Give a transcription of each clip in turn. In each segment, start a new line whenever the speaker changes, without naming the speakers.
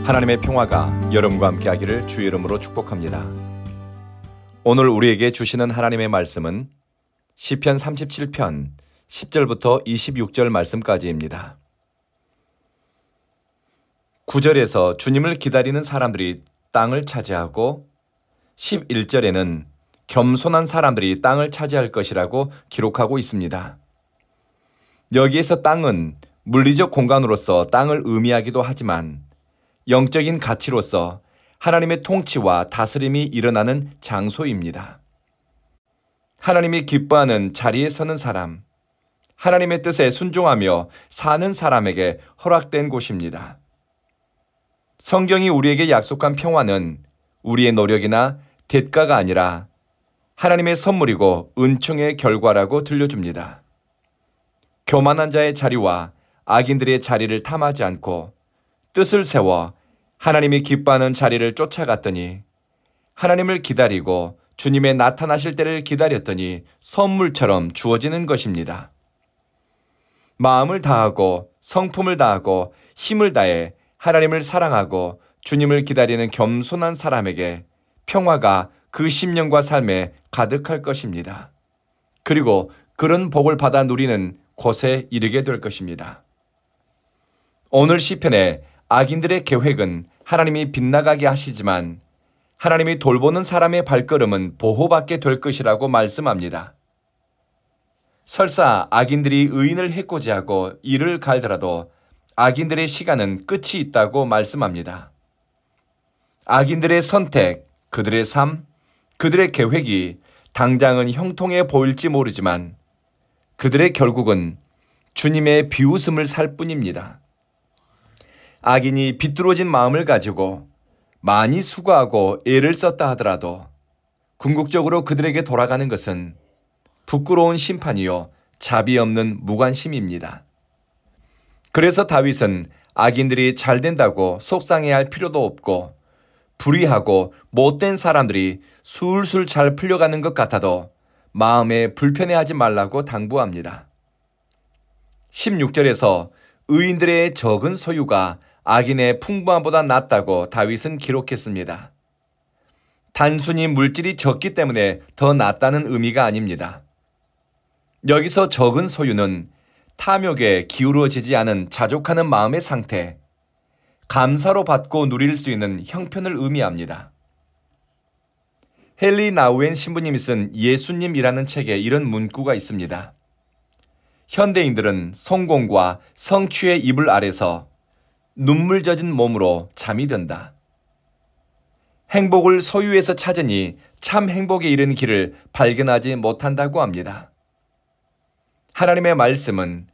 하나님의 평화가 여러분과 함께하기를 주의 이름으로 축복합니다. 오늘 우리에게 주시는 하나님의 말씀은 시편 37편 10절부터 26절 말씀까지입니다. 9절에서 주님을 기다리는 사람들이 땅을 차지하고 11절에는 겸손한 사람들이 땅을 차지할 것이라고 기록하고 있습니다. 여기에서 땅은 물리적 공간으로서 땅을 의미하기도 하지만 영적인 가치로서 하나님의 통치와 다스림이 일어나는 장소입니다. 하나님이 기뻐하는 자리에 서는 사람, 하나님의 뜻에 순종하며 사는 사람에게 허락된 곳입니다. 성경이 우리에게 약속한 평화는 우리의 노력이나 대가가 아니라 하나님의 선물이고 은총의 결과라고 들려줍니다. 교만한 자의 자리와 악인들의 자리를 탐하지 않고 뜻을 세워 하나님이 기뻐하는 자리를 쫓아갔더니 하나님을 기다리고 주님의 나타나실 때를 기다렸더니 선물처럼 주어지는 것입니다. 마음을 다하고 성품을 다하고 힘을 다해 하나님을 사랑하고 주님을 기다리는 겸손한 사람에게 평화가 그 심령과 삶에 가득할 것입니다. 그리고 그런 복을 받아 누리는 곳에 이르게 될 것입니다. 오늘 시편에 악인들의 계획은 하나님이 빗나가게 하시지만 하나님이 돌보는 사람의 발걸음은 보호받게 될 것이라고 말씀합니다. 설사 악인들이 의인을 해코지하고 이를 갈더라도 악인들의 시간은 끝이 있다고 말씀합니다. 악인들의 선택, 그들의 삶, 그들의 계획이 당장은 형통해 보일지 모르지만 그들의 결국은 주님의 비웃음을 살 뿐입니다. 악인이 비뚤어진 마음을 가지고 많이 수고하고 애를 썼다 하더라도 궁극적으로 그들에게 돌아가는 것은 부끄러운 심판이요 자비 없는 무관심입니다. 그래서 다윗은 악인들이 잘 된다고 속상해할 필요도 없고 불의하고 못된 사람들이 술술 잘 풀려가는 것 같아도 마음에 불편해하지 말라고 당부합니다. 16절에서 의인들의 적은 소유가 악인의 풍부함보다 낫다고 다윗은 기록했습니다. 단순히 물질이 적기 때문에 더 낫다는 의미가 아닙니다. 여기서 적은 소유는 탐욕에 기울어지지 않은 자족하는 마음의 상태, 감사로 받고 누릴 수 있는 형편을 의미합니다. 헨리 나우엔 신부님이 쓴 예수님이라는 책에 이런 문구가 있습니다. 현대인들은 성공과 성취의 이불 아래서 눈물 젖은 몸으로 잠이 든다. 행복을 소유에서 찾으니 참 행복에 이른 길을 발견하지 못한다고 합니다. 하나님의 말씀은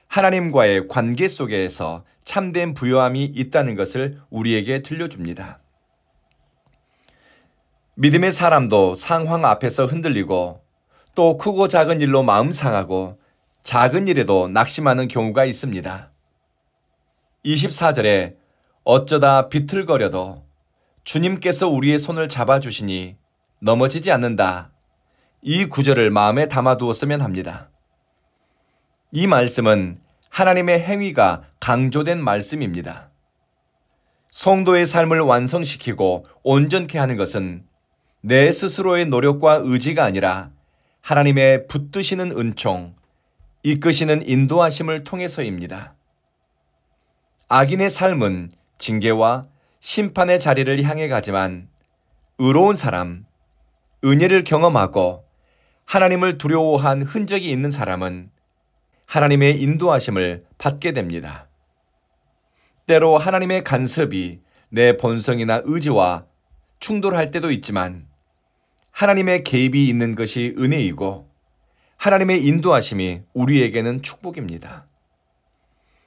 하나님과의 관계 속에서 참된 부요함이 있다는 것을 우리에게 들려줍니다. 믿음의 사람도 상황 앞에서 흔들리고 또 크고 작은 일로 마음 상하고 작은 일에도 낙심하는 경우가 있습니다. 24절에 어쩌다 비틀거려도 주님께서 우리의 손을 잡아주시니 넘어지지 않는다. 이 구절을 마음에 담아두었으면 합니다. 이 말씀은 하나님의 행위가 강조된 말씀입니다. 성도의 삶을 완성시키고 온전케 하는 것은 내 스스로의 노력과 의지가 아니라 하나님의 붙드시는 은총, 이끄시는 인도하심을 통해서입니다. 악인의 삶은 징계와 심판의 자리를 향해 가지만 의로운 사람, 은혜를 경험하고 하나님을 두려워한 흔적이 있는 사람은 하나님의 인도하심을 받게 됩니다. 때로 하나님의 간섭이 내 본성이나 의지와 충돌할 때도 있지만 하나님의 개입이 있는 것이 은혜이고 하나님의 인도하심이 우리에게는 축복입니다.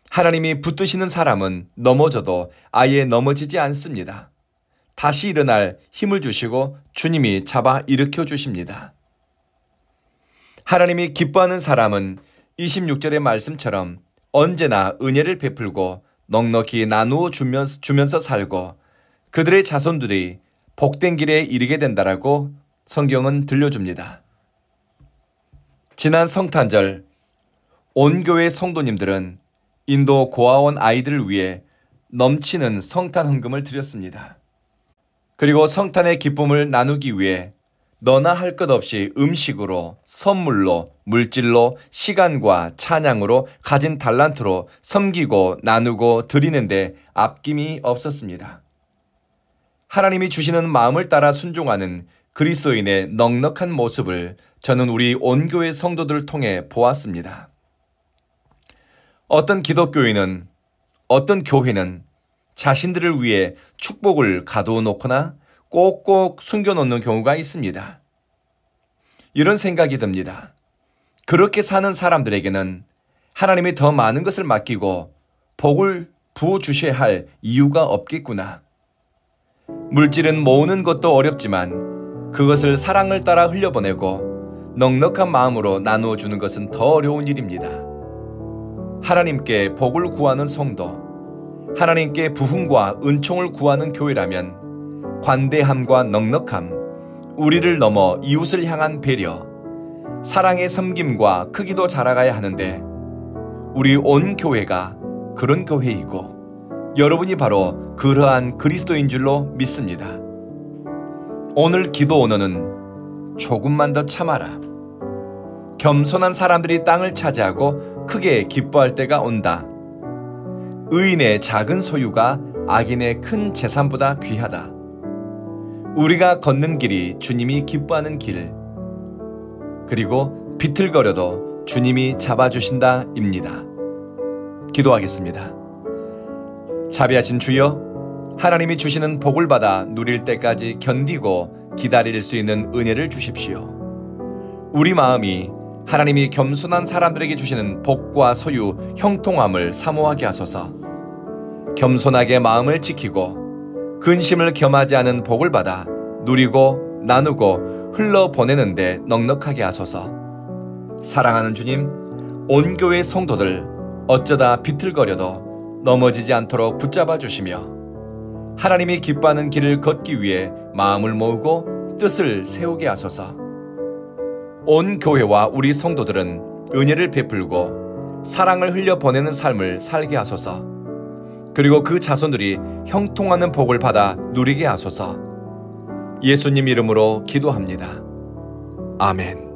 하나님이 붙드시는 사람은 넘어져도 아예 넘어지지 않습니다. 다시 일어날 힘을 주시고 주님이 잡아 일으켜 주십니다. 하나님이 기뻐하는 사람은 26절의 말씀처럼 언제나 은혜를 베풀고 넉넉히 나누어 주면서 살고 그들의 자손들이 복된 길에 이르게 된다라고 성경은 들려줍니다. 지난 성탄절 온 교회 성도님들은 인도 고아원 아이들을 위해 넘치는 성탄 헌금을 드렸습니다. 그리고 성탄의 기쁨을 나누기 위해 너나 할 것 없이 음식으로, 선물로, 물질로, 시간과 찬양으로, 가진 달란트로 섬기고 나누고 드리는데 아낌이 없었습니다. 하나님이 주시는 마음을 따라 순종하는 그리스도인의 넉넉한 모습을 저는 우리 온교회 성도들을 통해 보았습니다. 어떤 기독교인은, 어떤 교회는 자신들을 위해 축복을 가두어 놓거나 꼭꼭 숨겨놓는 경우가 있습니다. 이런 생각이 듭니다. 그렇게 사는 사람들에게는 하나님이 더 많은 것을 맡기고 복을 부어주셔야 할 이유가 없겠구나. 물질은 모으는 것도 어렵지만 그것을 사랑을 따라 흘려보내고 넉넉한 마음으로 나누어 주는 것은 더 어려운 일입니다. 하나님께 복을 구하는 성도, 하나님께 부흥과 은총을 구하는 교회라면 관대함과 넉넉함, 우리를 넘어 이웃을 향한 배려, 사랑의 섬김과 크기도 자라가야 하는데 우리 온 교회가 그런 교회이고 여러분이 바로 그러한 그리스도인 줄로 믿습니다. 오늘 기도 언어는 조금만 더 참아라. 겸손한 사람들이 땅을 차지하고 크게 기뻐할 때가 온다. 의인의 작은 소유가 악인의 큰 재산보다 귀하다. 우리가 걷는 길이 주님이 기뻐하는 길, 그리고 비틀거려도 주님이 잡아주신다입니다. 기도하겠습니다. 자비하신 주여, 하나님이 주시는 복을 받아 누릴 때까지 견디고 기다릴 수 있는 은혜를 주십시오. 우리 마음이 하나님이 겸손한 사람들에게 주시는 복과 소유, 형통함을 사모하게 하소서. 겸손하게 마음을 지키고 근심을 겸하지 않은 복을 받아 누리고 나누고 흘러보내는데 넉넉하게 하소서. 사랑하는 주님, 온 교회 성도들 어쩌다 비틀거려도 넘어지지 않도록 붙잡아 주시며 하나님이 기뻐하는 길을 걷기 위해 마음을 모으고 뜻을 세우게 하소서. 온 교회와 우리 성도들은 은혜를 베풀고 사랑을 흘려보내는 삶을 살게 하소서. 그리고 그 자손들이 형통하는 복을 받아 누리게 하소서. 예수님 이름으로 기도합니다. 아멘.